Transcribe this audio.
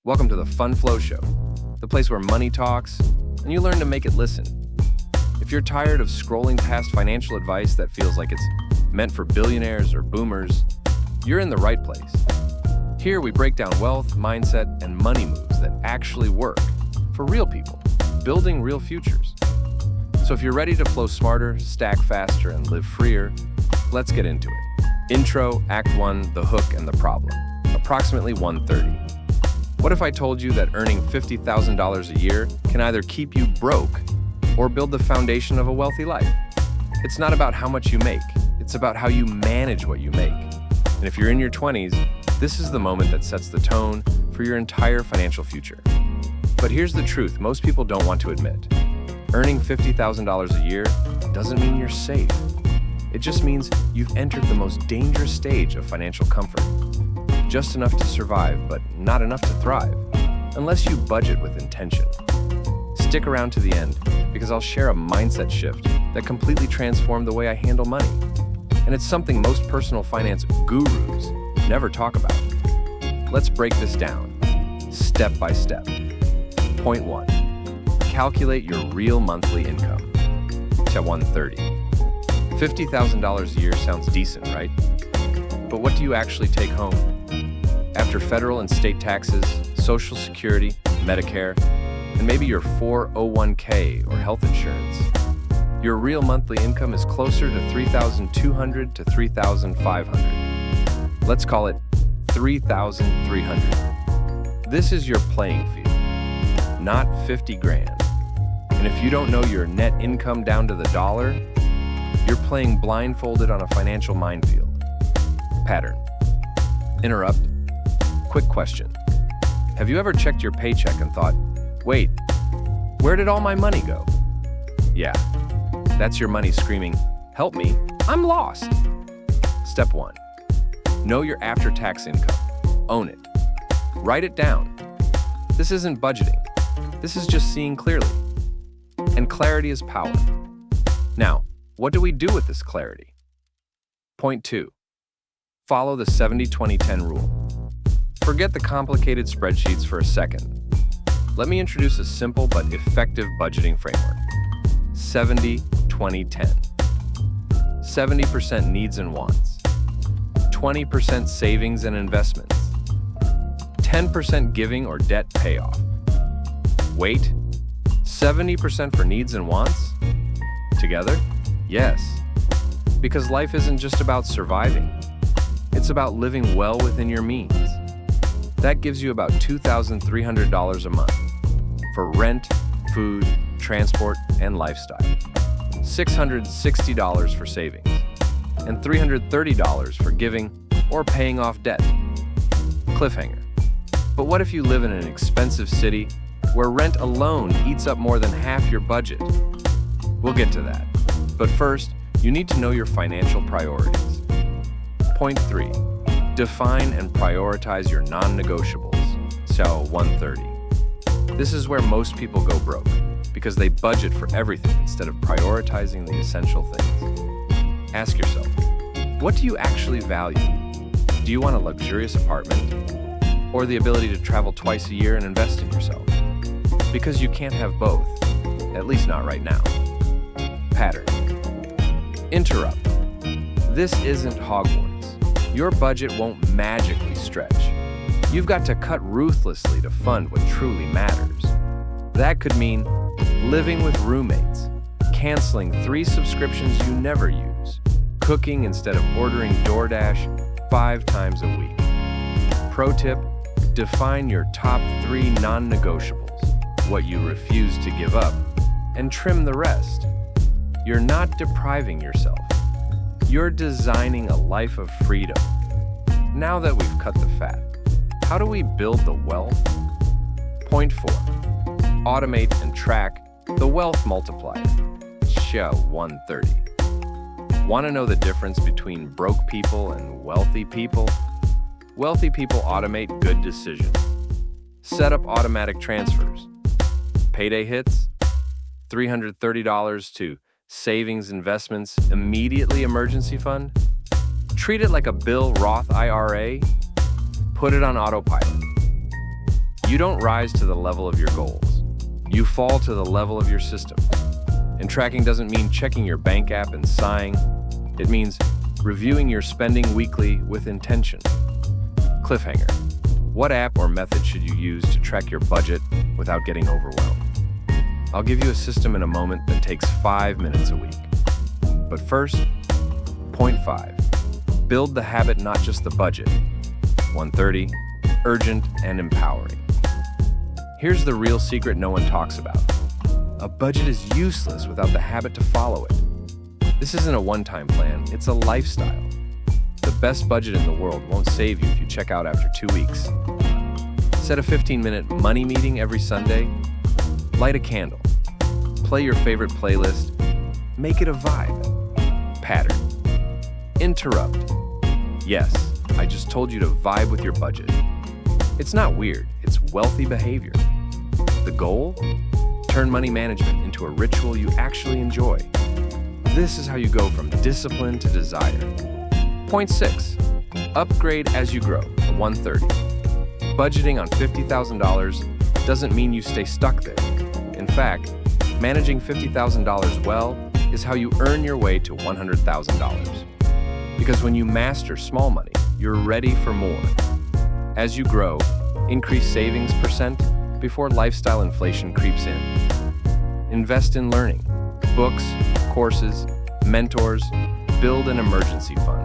Welcome to the Fun Flow Show, the place where money talks and you learn to make it listen. If you're tired of scrolling past financial advice that feels like it's meant for billionaires or boomers, you're in the right place. Here we break down wealth, mindset, and money moves that actually work for real people, building real futures. So if you're ready to flow smarter, stack faster, and live freer, let's get into it. Intro, Act 1, the hook and the problem. Approximately 1:30. What if I told you that earning $50,000 a year can either keep you broke or build the foundation of a wealthy life? It's not about how much you make, it's about how you manage what you make. And if you're in your 20s, this is the moment that sets the tone for your entire financial future. But here's the truth most people don't want to admit. Earning $50,000 a year doesn't mean you're safe. It just means you've entered the most dangerous stage of financial comfort. Just enough to survive, but not enough to thrive, unless you budget with intention. Stick around to the end, because I'll share a mindset shift that completely transformed the way I handle money. And it's something most personal finance gurus never talk about. Let's break this down, step by step. Point 1. Calculate your real monthly income. To 130. $50,000 a year sounds decent, right? But what do you actually take home? After federal and state taxes, Social Security, Medicare, and maybe your 401k or health insurance, your real monthly income is closer to $3,200 to $3,500. Let's call it $3,300. This is your playing field, not 50 grand. And if you don't know your net income down to the dollar, you're playing blindfolded on a financial minefield. Pattern. Interrupt. Quick question. Have you ever checked your paycheck and thought, wait, where did all my money go? Yeah, that's your money screaming, help me, I'm lost. Step 1. Know your after-tax income. Own it. Write it down. This isn't budgeting. This is just seeing clearly. And clarity is power. Now, what do we do with this clarity? Point 2. Follow the 70-20-10 rule. Forget the complicated spreadsheets for a second. Let me introduce a simple but effective budgeting framework. 70-20-10. 70% needs and wants. 20% savings and investments. 10% giving or debt payoff. Wait, 70% for needs and wants? Together? Yes. Because life isn't just about surviving. It's about living well within your means. That gives you about $2,300 a month for rent, food, transport, and lifestyle. $660 for savings, and $330 for giving or paying off debt. Cliffhanger. But what if you live in an expensive city where rent alone eats up more than half your budget? We'll get to that. But first, you need to know your financial priorities. Point 3. Define and prioritize your non-negotiables. So 130. This is where most people go broke, because they budget for everything instead of prioritizing the essential things. Ask yourself, what do you actually value? Do you want a luxurious apartment? Or the ability to travel twice a year and invest in yourself? Because you can't have both, at least not right now. Pattern. Interrupt. This isn't Hogwarts. Your budget won't magically stretch. You've got to cut ruthlessly to fund what truly matters. That could mean living with roommates, canceling 3 subscriptions you never use, cooking instead of ordering DoorDash 5 times a week. Pro tip, define your top 3 non-negotiables, what you refuse to give up, and trim the rest. You're not depriving yourself. You're designing a life of freedom. Now that we've cut the fat, how do we build the wealth? Point 4. Automate and track the wealth multiplier. Show 130. Want to know the difference between broke people and wealthy people? Wealthy people automate good decisions. Set up automatic transfers. Payday hits, $330 to savings, investments, immediately emergency fund. Treat it like a Bill Roth IRA. Put it on autopilot. You don't rise to the level of your goals. You fall to the level of your system. And tracking doesn't mean checking your bank app and sighing. It means reviewing your spending weekly with intention. Cliffhanger. What app or method should you use to track your budget without getting overwhelmed? I'll give you a system in a moment that takes 5 minutes a week. But first, point 5. Build the habit, not just the budget. 130. Urgent and empowering. Here's the real secret no one talks about. A budget is useless without the habit to follow it. This isn't a one-time plan, it's a lifestyle. The best budget in the world won't save you if you check out after 2 weeks. Set a 15-minute money meeting every Sunday. Light a candle. Play your favorite playlist. Make it a vibe. Pattern. Interrupt. Yes, I just told you to vibe with your budget. It's not weird, it's wealthy behavior. The goal? Turn money management into a ritual you actually enjoy. This is how you go from discipline to desire. Point 6. Upgrade as you grow. 130. Budgeting on $50,000 doesn't mean you stay stuck there. In fact, managing $50,000 well is how you earn your way to $100,000. Because when you master small money, you're ready for more. As you grow, increase savings percent before lifestyle inflation creeps in. Invest in learning, books, courses, mentors, build an emergency fund.